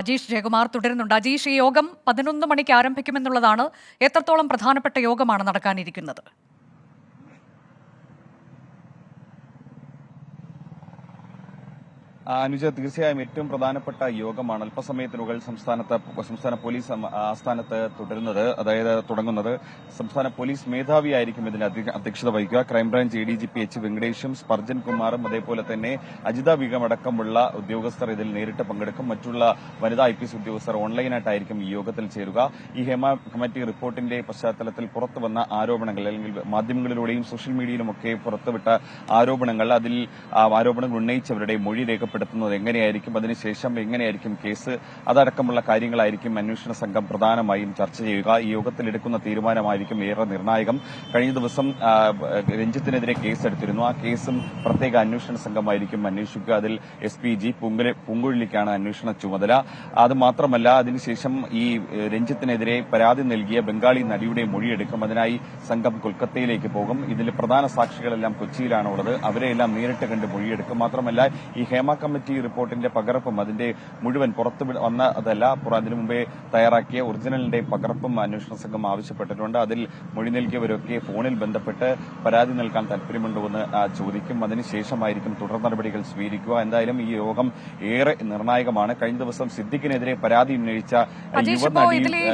അജീഷ് ജയകുമാർ തുടരുന്നുണ്ട്. അജീഷ്, ഈ യോഗം 11 മണിക്ക് ആരംഭിക്കുമെന്നുള്ളതാണ്. എത്രത്തോളം പ്രധാനപ്പെട്ട യോഗമാണ് നടക്കാനിരിക്കുന്നത്? അനുജ, തീർച്ചയായും ഏറ്റവും പ്രധാനപ്പെട്ട യോഗമാണ് അല്പസമയത്തിനുള്ളിൽ സംസ്ഥാന പോലീസ് ആസ്ഥാനത്ത് തുടങ്ങുന്നത്. സംസ്ഥാന പോലീസ് മേധാവിയായിരിക്കും ഇതിന് അധ്യക്ഷത വഹിക്കുക. Crime branch ADGP H. വെങ്കടേഷും സ്പർജൻ കുമാറും അതേപോലെ തന്നെ അജിത ബീഗം അടക്കമുള്ള ഉദ്യോഗസ്ഥർ ഇതിൽ നേരിട്ട് പങ്കെടുക്കും. മറ്റുള്ള വനിതാ IPS ഉദ്യോഗസ്ഥർ ഓൺലൈനായിട്ടായിരിക്കും ഈ യോഗത്തിൽ ചേരുക. ഈ ഹേമ കമ്മിറ്റി റിപ്പോർട്ടിന്റെ പശ്ചാത്തലത്തിൽ പുറത്തുവന്ന ആരോപണങ്ങൾ, അല്ലെങ്കിൽ മാധ്യമങ്ങളിലൂടെയും സോഷ്യൽ മീഡിയയിലുമൊക്കെ പുറത്തുവിട്ട ആരോപണങ്ങൾ ഉന്നയിച്ചവരുടെ മൊഴി രേഖപ്പെടുത്തുന്നത് എങ്ങനെയായിരിക്കും, അതിനുശേഷം എങ്ങനെയായിരിക്കും കേസ്, അതടക്കമുള്ള കാര്യങ്ങളായിരിക്കും അന്വേഷണ സംഘം പ്രധാനമായും ചർച്ച ചെയ്യുക. ഈ യോഗത്തിൽ എടുക്കുന്ന തീരുമാനമായിരിക്കും ഏറെ നിർണായകം. കഴിഞ്ഞ ദിവസം രഞ്ജിത്തിനെതിരെ കേസെടുത്തിരുന്നു. ആ കേസും പ്രത്യേക അന്വേഷണ സംഘമായിരിക്കും അന്വേഷിക്കുക. അതിൽ SP G. പൂങ്കുഴലിക്കാണ് അന്വേഷണ ചുമതല. അത് മാത്രമല്ല, അതിനുശേഷം ഈ രഞ്ജിത്തിനെതിരെ പരാതി നൽകിയ ബംഗാളി നടിയുടെ മൊഴിയെടുക്കും. അതിനായി സംഘം കൊൽക്കത്തയിലേക്ക് പോകും. ഇതിൽ പ്രധാന സാക്ഷികളെല്ലാം കൊച്ചിയിലാണുള്ളത്. അവരെയെല്ലാം നേരിട്ട് കണ്ട് മൊഴിയെടുക്കും. മാത്രമല്ല, ഈ ഹേമ കമ്മിറ്റി റിപ്പോർട്ടിന്റെ പകർപ്പും അതിന്റെ മുഴുവൻ പുറത്തു വന്നതല്ല, അതിനു മുമ്പേ തയ്യാറാക്കിയ ഒറിജിനലിന്റെ പകർപ്പും അന്വേഷണ സംഘം ആവശ്യപ്പെട്ടിട്ടുണ്ട്. അതിൽ മൊഴി നൽകിയവരൊക്കെ ഫോണിൽ ബന്ധപ്പെട്ട് പരാതി നൽകാൻ താൽപര്യമുണ്ടോ എന്ന് ചോദിക്കും. അതിനുശേഷമായിരിക്കും തുടർ നടപടികൾ സ്വീകരിക്കുക. എന്തായാലും ഈ യോഗം ഏറെ നിർണായകമാണ്. കഴിഞ്ഞ ദിവസം സിദ്ദിഖിനെതിരെ പരാതി ഉന്നയിച്ച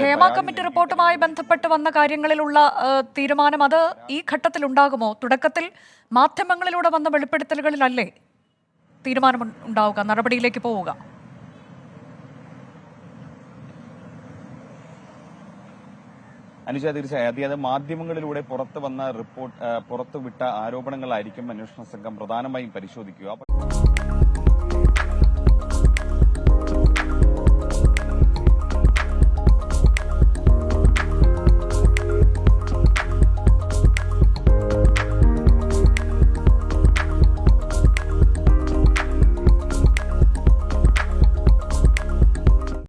ഹേമ കമ്മിറ്റി റിപ്പോർട്ടുമായി ബന്ധപ്പെട്ട് വന്ന കാര്യങ്ങളിലുള്ള തീരുമാനം അത് ഈ ഘട്ടത്തിൽ ഉണ്ടാകുമോ? തുടക്കത്തിൽ മാധ്യമങ്ങളിലൂടെ വന്ന വെളിപ്പെടുത്തലുകളിലല്ലേ തീരുമാനം ഉണ്ടാവുക, നടപടിയിലേക്ക് പോവുക? അനുജ, തീർച്ചയായും അതായത് മാധ്യമങ്ങളിലൂടെ പുറത്തുവിട്ട ആരോപണങ്ങളായിരിക്കും അന്വേഷണ സംഘം പ്രധാനമായും പരിശോധിക്കുക.